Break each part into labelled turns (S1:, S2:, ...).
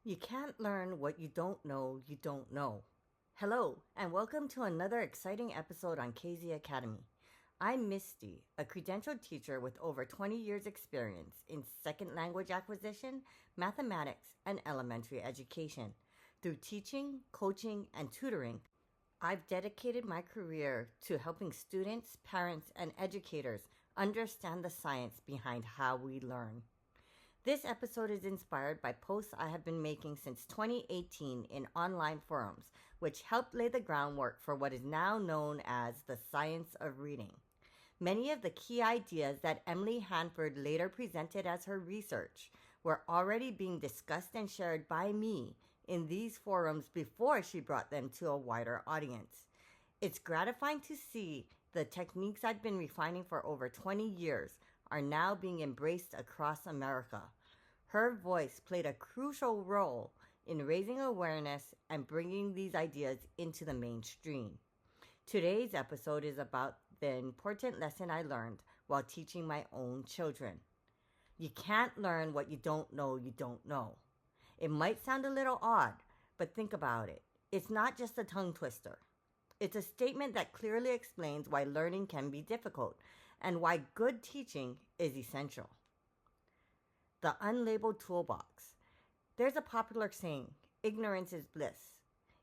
S1: You can't learn what you don't know you don't know. Hello, and welcome to another exciting episode on KZ Academy. I'm Misty, a credentialed teacher with over 20 years' experience in second language acquisition, mathematics, and elementary education. Through teaching, coaching, and tutoring, I've dedicated my career to helping students, parents, and educators understand the science behind how we learn. This episode is inspired by posts I have been making since 2018 in online forums, which helped lay the groundwork for what is now known as the science of reading. Many of the key ideas that Emily Hanford later presented as her research were already being discussed and shared by me in these forums before she brought them to a wider audience. It's gratifying to see the techniques I've been refining for over 20 years are now being embraced across America. Her voice played a crucial role in raising awareness and bringing these ideas into the mainstream. Today's episode is about the important lesson I learned while teaching my own children. You can't learn what you don't know you don't know. It might sound a little odd, but think about it. It's not just a tongue twister. It's a statement that clearly explains why learning can be difficult and why good teaching is essential. The unlabeled toolbox. There's a popular saying, ignorance is bliss.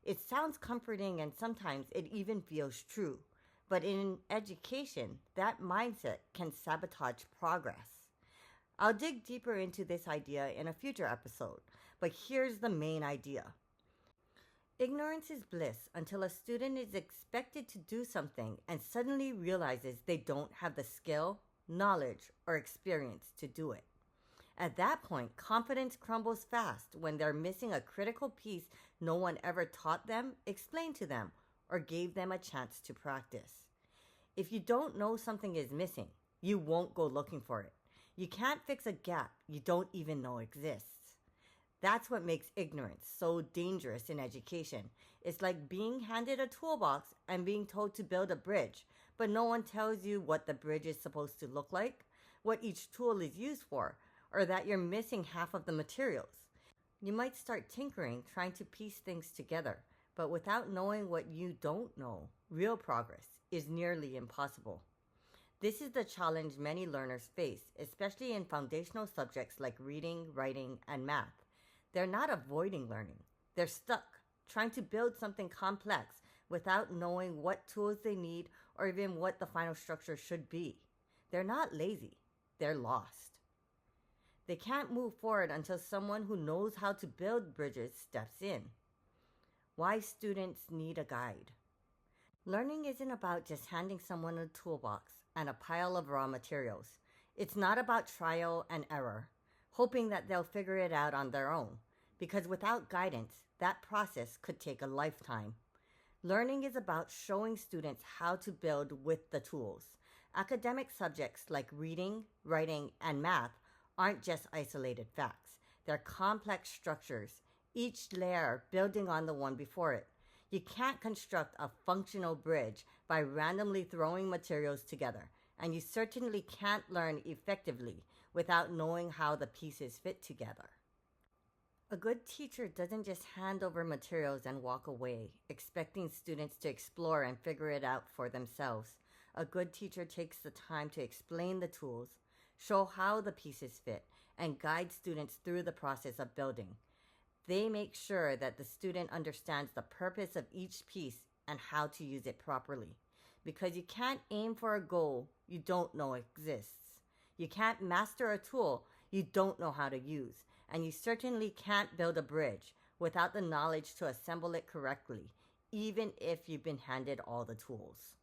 S1: It sounds comforting and sometimes it even feels true. But in education, that mindset can sabotage progress. I'll dig deeper into this idea in a future episode, but here's the main idea. Ignorance is bliss until a student is expected to do something and suddenly realizes they don't have the skill, knowledge, or experience to do it. At that point, confidence crumbles fast when they're missing a critical piece no one ever taught them, explained to them, or gave them a chance to practice. If you don't know something is missing, you won't go looking for it. You can't fix a gap you don't even know exists. That's what makes ignorance so dangerous in education. It's like being handed a toolbox and being told to build a bridge, but no one tells you what the bridge is supposed to look like, what each tool is used for, or that you're missing half of the materials. You might start tinkering, trying to piece things together, but without knowing what you don't know, real progress is nearly impossible. This is the challenge many learners face, especially in foundational subjects like reading, writing, and math. They're not avoiding learning. They're stuck, trying to build something complex without knowing what tools they need or even what the final structure should be. They're not lazy. They're lost. They can't move forward until someone who knows how to build bridges steps in. Why students need a guide. Learning isn't about just handing someone a toolbox and a pile of raw materials. It's not about trial and error, hoping that they'll figure it out on their own, because without guidance, that process could take a lifetime. Learning is about showing students how to build with the tools. Academic subjects like reading, writing, and math aren't just isolated facts. They're complex structures, each layer building on the one before it. You can't construct a functional bridge by randomly throwing materials together, and you certainly can't learn effectively without knowing how the pieces fit together. A good teacher doesn't just hand over materials and walk away, expecting students to explore and figure it out for themselves. A good teacher takes the time to explain the tools, show how the pieces fit, and guide students through the process of building. They make sure that the student understands the purpose of each piece and how to use it properly. Because you can't aim for a goal you don't know exists. You can't master a tool you don't know how to use. And you certainly can't build a bridge without the knowledge to assemble it correctly, even if you've been handed all the tools.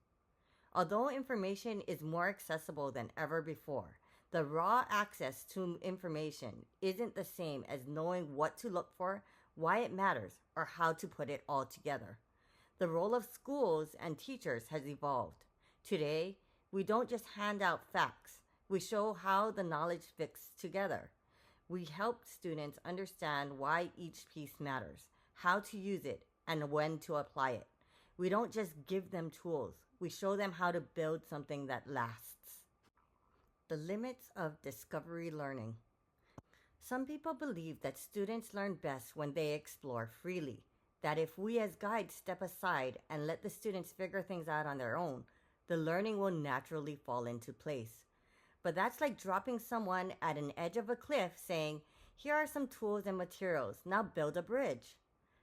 S1: Although information is more accessible than ever before, the raw access to information isn't the same as knowing what to look for, why it matters, or how to put it all together. The role of schools and teachers has evolved. Today, we don't just hand out facts. We show how the knowledge fits together. We help students understand why each piece matters, how to use it, and when to apply it. We don't just give them tools. We show them how to build something that lasts. The limits of discovery learning. Some people believe that students learn best when they explore freely, that if we as guides step aside and let the students figure things out on their own, the learning will naturally fall into place. But that's like dropping someone at an edge of a cliff saying, "Here are some tools and materials, now build a bridge."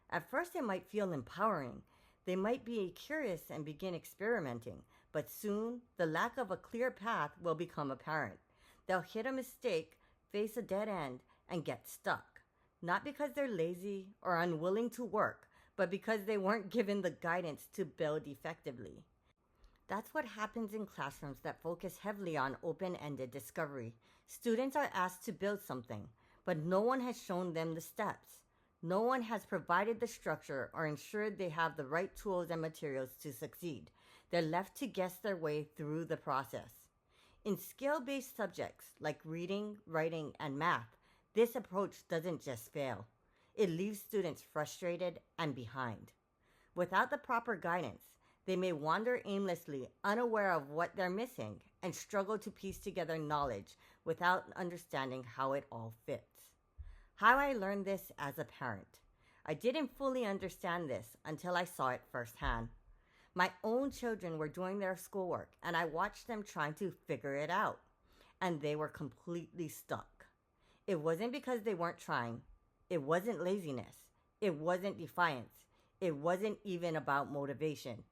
S1: At first, it might feel empowering. They might be curious and begin experimenting, but soon the lack of a clear path will become apparent. They'll hit a mistake, face a dead end, and get stuck. Not because they're lazy or unwilling to work, but because they weren't given the guidance to build effectively. That's what happens in classrooms that focus heavily on open-ended discovery. Students are asked to build something, but no one has shown them the steps. No one has provided the structure or ensured they have the right tools and materials to succeed. They're left to guess their way through the process. In skill-based subjects like reading, writing, and math, this approach doesn't just fail. It leaves students frustrated and behind. Without the proper guidance, they may wander aimlessly, unaware of what they're missing, and struggle to piece together knowledge without understanding how it all fits. How I learned this as a parent. I didn't fully understand this until I saw it firsthand. My own children were doing their schoolwork, and I watched them trying to figure it out, and they were completely stuck. It wasn't because they weren't trying. It wasn't laziness. It wasn't defiance. It wasn't even about motivation.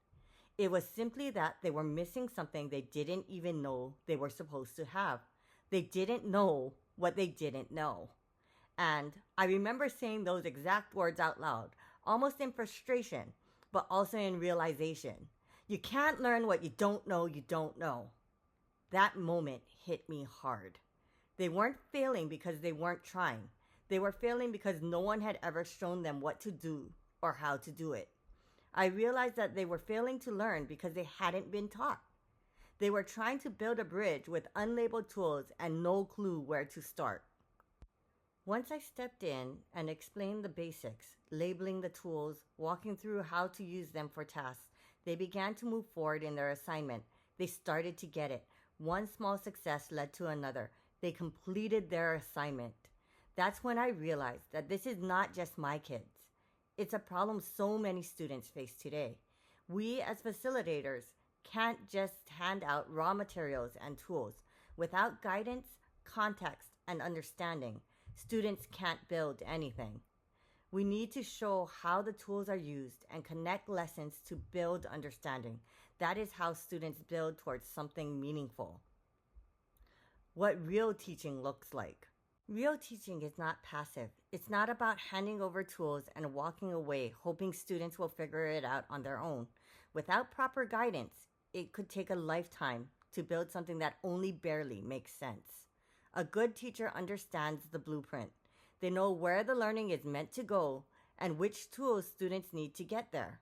S1: It was simply that they were missing something they didn't even know they were supposed to have. They didn't know what they didn't know. And I remember saying those exact words out loud, almost in frustration, but also in realization. You can't learn what you don't know. That moment hit me hard. They weren't failing because they weren't trying. They were failing because no one had ever shown them what to do or how to do it. I realized that they were failing to learn because they hadn't been taught. They were trying to build a bridge with unlabeled tools and no clue where to start. Once I stepped in and explained the basics, labeling the tools, walking through how to use them for tasks, they began to move forward in their assignment. They started to get it. One small success led to another. They completed their assignment. That's when I realized that this is not just my kids. It's a problem so many students face today. We as facilitators can't just hand out raw materials and tools. Without guidance, context, and understanding, students can't build anything. We need to show how the tools are used and connect lessons to build understanding. That is how students build towards something meaningful. What real teaching looks like. Real teaching is not passive. It's not about handing over tools and walking away hoping students will figure it out on their own. Without proper guidance, it could take a lifetime to build something that only barely makes sense. A good teacher understands the blueprint. They know where the learning is meant to go and which tools students need to get there.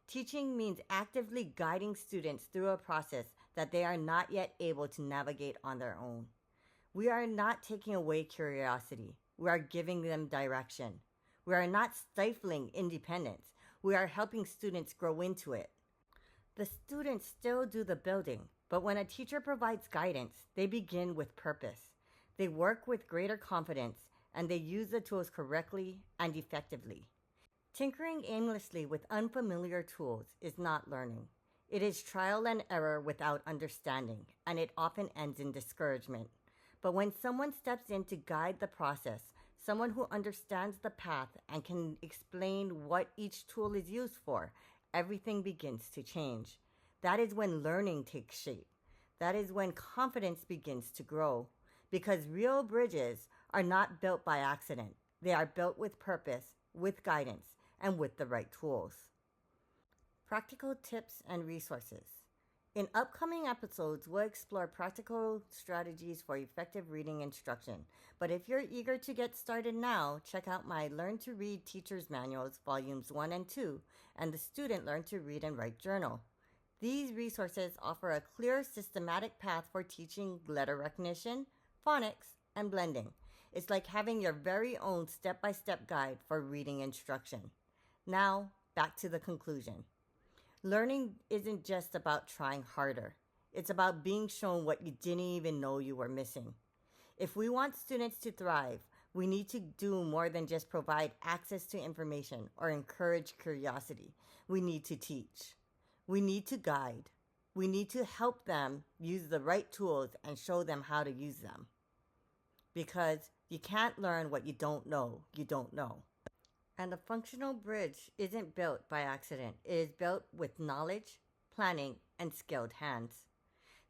S1: Teaching means actively guiding students through a process that they are not yet able to navigate on their own. We are not taking away curiosity. We are giving them direction. We are not stifling independence. We are helping students grow into it. The students still do the building, but when a teacher provides guidance, they begin with purpose. They work with greater confidence, and they use the tools correctly and effectively. Tinkering aimlessly with unfamiliar tools is not learning. It is trial and error without understanding, and it often ends in discouragement. But when someone steps in to guide the process, someone who understands the path and can explain what each tool is used for, everything begins to change. That is when learning takes shape. That is when confidence begins to grow. Because real bridges are not built by accident. They are built with purpose, with guidance, and with the right tools. Practical tips and resources. In upcoming episodes, we'll explore practical strategies for effective reading instruction. But if you're eager to get started now, check out my Learn to Read Teacher's Manuals, Volumes 1 and 2, and the Student Learn to Read and Write Journal. These resources offer a clear, systematic path for teaching letter recognition, phonics, and blending. It's like having your very own step-by-step guide for reading instruction. Now, back to the conclusion. Learning isn't just about trying harder. It's about being shown what you didn't even know you were missing. If we want students to thrive, We need to do more than just provide access to information or encourage curiosity. We need to teach. We need to guide. We need to help them use the right tools and show them how to use them. Because you can't learn what you don't know, And a functional bridge isn't built by accident. It is built with knowledge, planning, and skilled hands.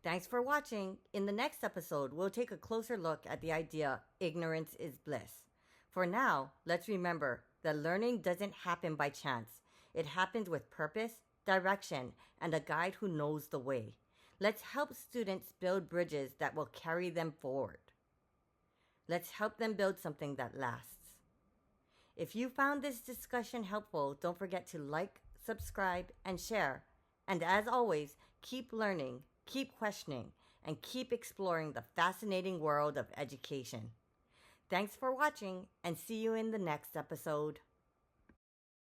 S1: Thanks for watching. In the next episode, we'll take a closer look at the idea ignorance is bliss. For now, let's remember that learning doesn't happen by chance. It happens with purpose, direction, and a guide who knows the way. Let's help students build bridges that will carry them forward. Let's help them build something that lasts. If you found this discussion helpful, don't forget to like, subscribe, and share. And as always, keep learning, keep questioning, and keep exploring the fascinating world of education. Thanks for watching, and see you in the next episode.